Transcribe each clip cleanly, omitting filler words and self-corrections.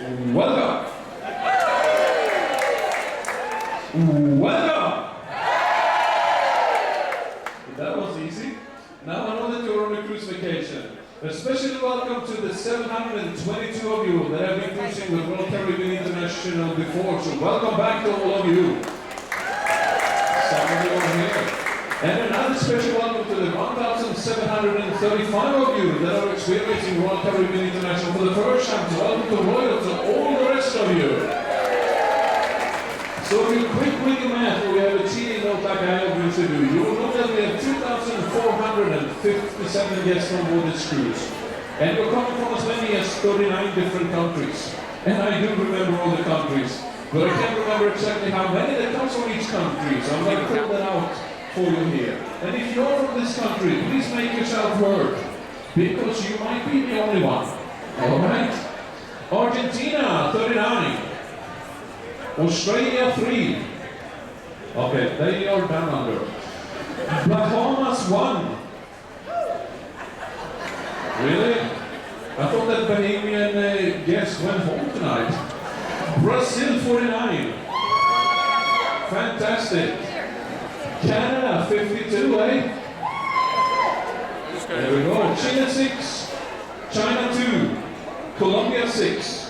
Welcome. Welcome. That was easy. Now I know that you're on a cruise vacation. A special welcome to the 722 of you that have been cruising with Royal Caribbean International before. So welcome back to all of you. Some of you are here. And another special welcome to the 1,735 of you that are experiencing Royal Caribbean International for the first time. So welcome to Royal, to all the rest of you. So if you quick your math, we have a cheating note like I always do. You will know that we have 2,457 guests on board this cruise. And you're coming from as many as 39 different countries. And I do remember all the countries. But I can't remember exactly how many that comes from each country. So I'm going to pull that out for you here. And if you're from this country, please make yourself heard. Because you might be the only one. Alright? Argentina, 39. Australia 3. Okay, they are down under. Bahamas 1. Really? I thought that Bahamian guests went home tonight. Brazil 49. Fantastic. Canada 52, eh? There we go. Chile 6. China 2. Colombia 6.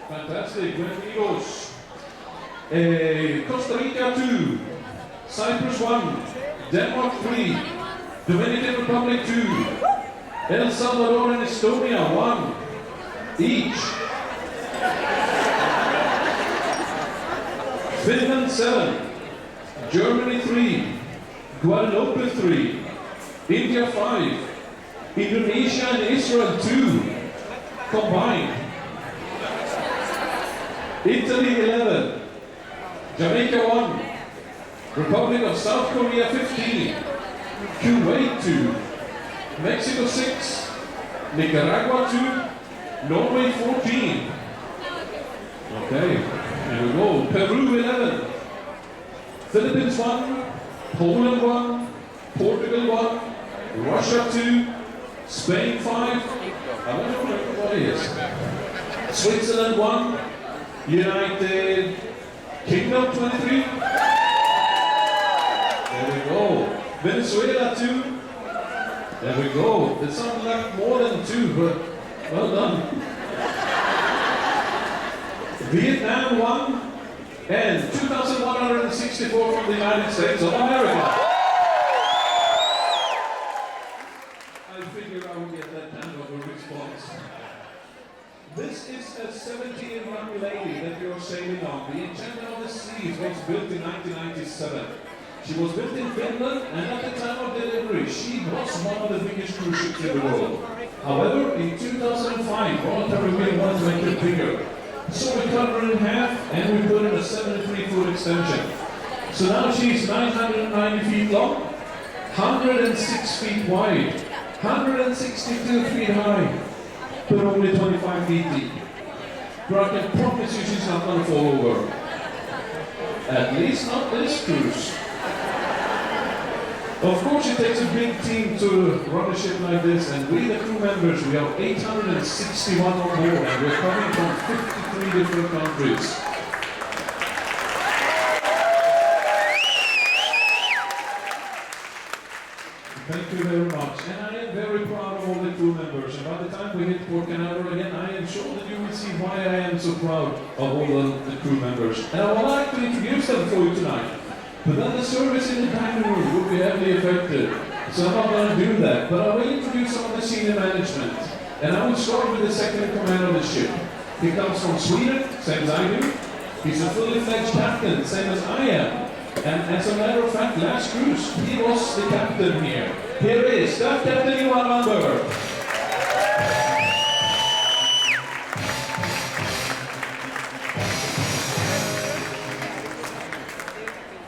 Fantastic, Buenos Costa Rica 2, Cyprus 1, Denmark 3, Dominican Republic 2, El Salvador and Estonia 1, each. Finland 7, Germany 3, Guadeloupe 3, India 5, Indonesia and Israel 2, combined. Italy 11, Jamaica 1, Republic of South Korea 15, Kuwait 2, Mexico 6, Nicaragua 2, Norway 14. Okay, here we go. Peru 11, Philippines 1, Poland 1, Portugal 1, Russia 2, Spain 5, I don't know what it is, Switzerland 1, United Kingdom 23. There we go. Venezuela 2. There we go. It sounded like more than 2, but well done. Vietnam 1 and 2,164 from the United States of America. I figured I would get that kind of a response. This is a 17-year-old lady that you're sailing on. The Enchantment of the Seas was built in 1997. She was built in Finland, and at the time of delivery, she was one of the biggest cruise ships in the world. However, in 2005, Royal Caribbean wanted to make it bigger. So we cut her in half, and we put in a 73-foot extension. So now she's 990 feet long, 106 feet wide, 162 feet high. But only 25 feet deep. But I can promise you she's not going to fall over. At least not this cruise. Of course it takes a big team to run a ship like this, and we, the crew members, we have 861 on board, and we're coming from 53 different countries. Thank you very much. And I am very proud of all the crew members. And by the time we hit Port Canaveral again, I am sure that you will see why I am so proud of all the crew members. And I would like to introduce them for you tonight. But then the service in the dining room will be heavily affected. So I'm not going to do that. But I will introduce some of the senior management. And I will start with the second in command of the ship. He comes from Sweden, same as I do. He's a fully fledged captain, same as I am. And as a matter of fact, last cruise, he was the captain here. Here is Staff Captain Johan Lundberg.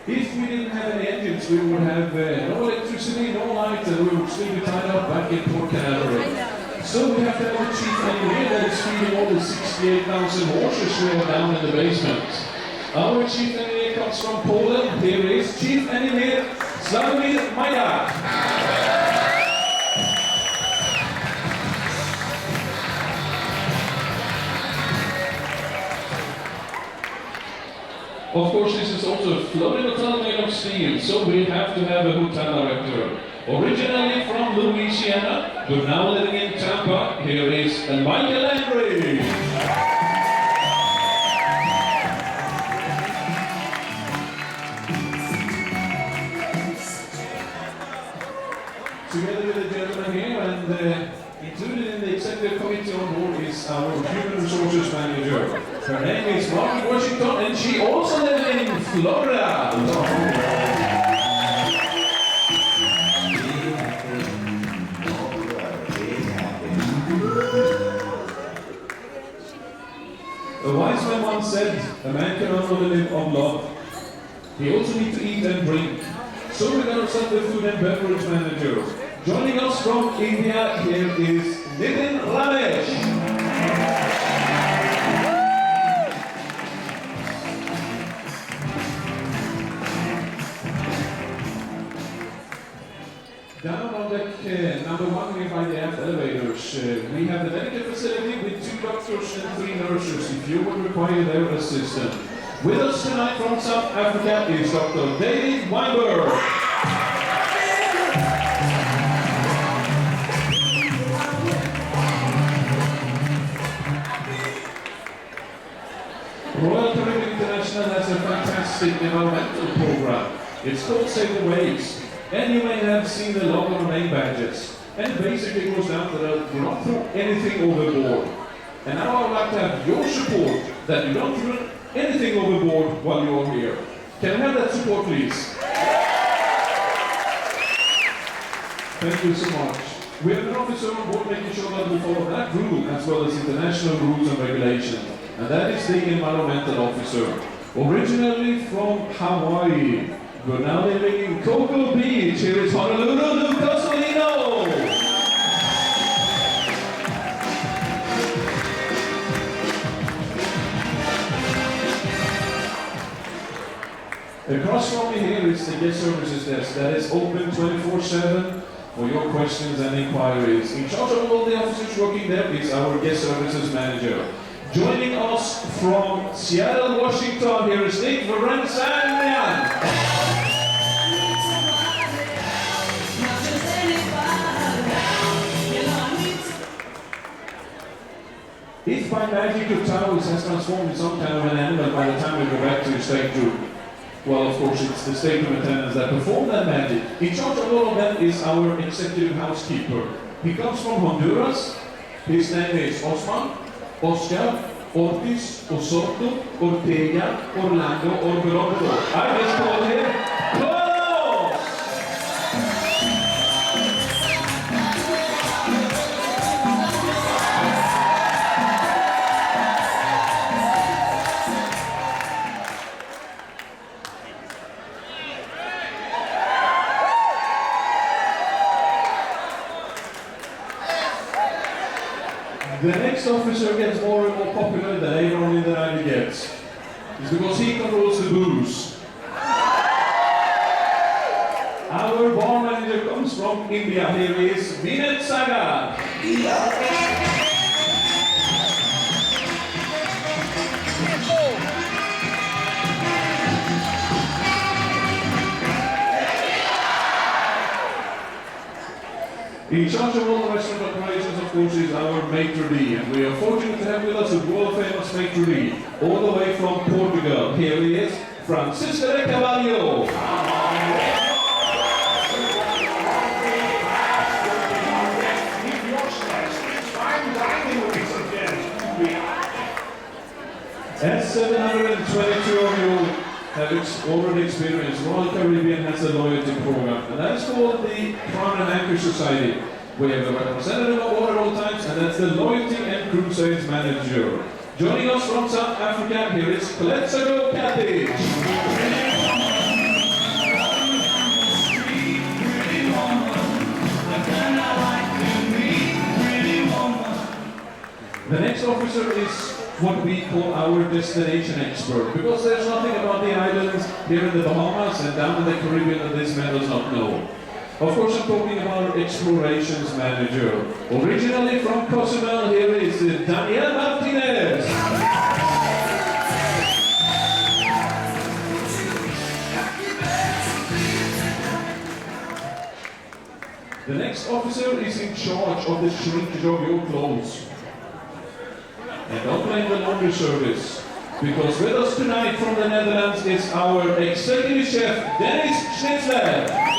If we didn't have any engines, we would have no electricity, no light, and we would still be tied up back in Port Canaveral. So we have to have a chief engineer that is feeding all the 68,000 horses we have down in the basement. Our chief engineer comes from Poland. Here is Chief Engineer Slavomir Majak. Of course, this is also a floating hotel made of steel, so we have to have a hotel director. Originally from Louisiana, but now living in Tampa, here is Michael Landry. Together with the gentleman here, and included in the executive committee on board is our human resources manager. Her name is Margaret Washington, and she also lives in Florida. A wise man once said, a man cannot only live on love, he also needs to eat and drink. So we got ourselves the food and beverage manager. Joining us from India, here is Nitin Ramesh. Down on deck number 1 here by the aft elevators, we have the medical facility with 2 doctors and 3 nurses if you would require their assistance. With us tonight from South Africa is Dr. David Weinberg. Royal Caribbean International has a fantastic environmental program. It's called Save the Waves. And you may have seen the logo and name badges. And basically it goes down to that you don't throw anything overboard. And now I would like to have your support that you don't throw anything overboard while you're here. Can I have that support, please? Thank you so much. We have an officer on board making sure that we follow that rule as well as international rules and regulations. And that is the environmental officer. Originally from Hawaii, but now living in Cocoa Beach. Here is Honolulu, Lucas Molino. Across from me here is the guest services desk that is open 24/7 for your questions and inquiries. In charge of all the officers working there is our guest services manager. Joining us from Seattle, Washington, here is Nick Varensan. If by magic your towers has transformed in some kind of an animal by the time we go back to your stateroom, well, of course, it's the stateroom attendants that perform that magic. In charge of all of that is our executive housekeeper. He comes from Honduras. His name is Osman, Oscar, Ortiz, Osorto, Ortega, Orlando, Orberondo. I just call him Carlos! The next officer gets more and more popular the later on in the night he gets. It's because he controls the booze. Our bar manager comes from India. Here is Vinod Sagar. In charge of all the restaurant operations, of course, is our maitre d', and we are fortunate to have with us a world-famous maitre d', all the way from Portugal. Here he is, Francisco de Carvalho. As 722 of you have already experienced, Royal Caribbean has a loyalty program, and that's called the Crown and Anchor Society. We have a representative on board at all times, and that's the Loyalty and Crusades Manager. Joining us from South Africa, here is Kletsago Katic. The next officer is what we call our destination expert, because there's nothing about the islands here in the Bahamas and down in the Caribbean that this man does not know. Of course, I'm talking about our explorations manager. Originally from Cozumel, here is Daniel Martinez. next officer is in charge of the shrinkage of your clothes. And don't blame the laundry service, because with us tonight from the Netherlands is our executive chef, Dennis Schnitzler.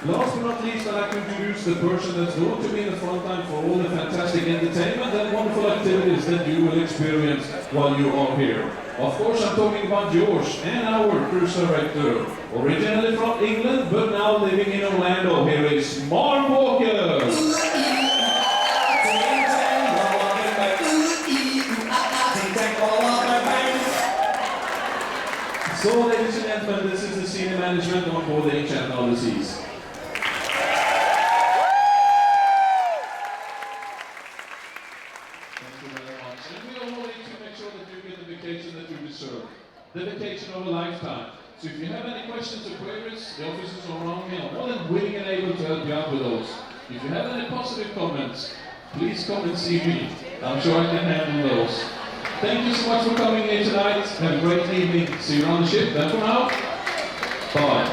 Last but not least, I'd like to introduce the person that's going to be in the front line for all the fantastic entertainment and wonderful activities that you will experience while you are here. Of course, I'm talking about George and our cruise director, originally from England, but now living in Orlando. Here is Mark Walker. So, ladies and gentlemen, this is the senior management on board the Enchantment of the Seas. The vacation of a lifetime. So if you have any questions or queries, the officers are around me. I'm more than willing and able to help you out with those. If you have any positive comments, please come and see me. I'm sure I can handle those. Thank you so much for coming here tonight. Have a great evening. See you on the ship. Then for now, bye.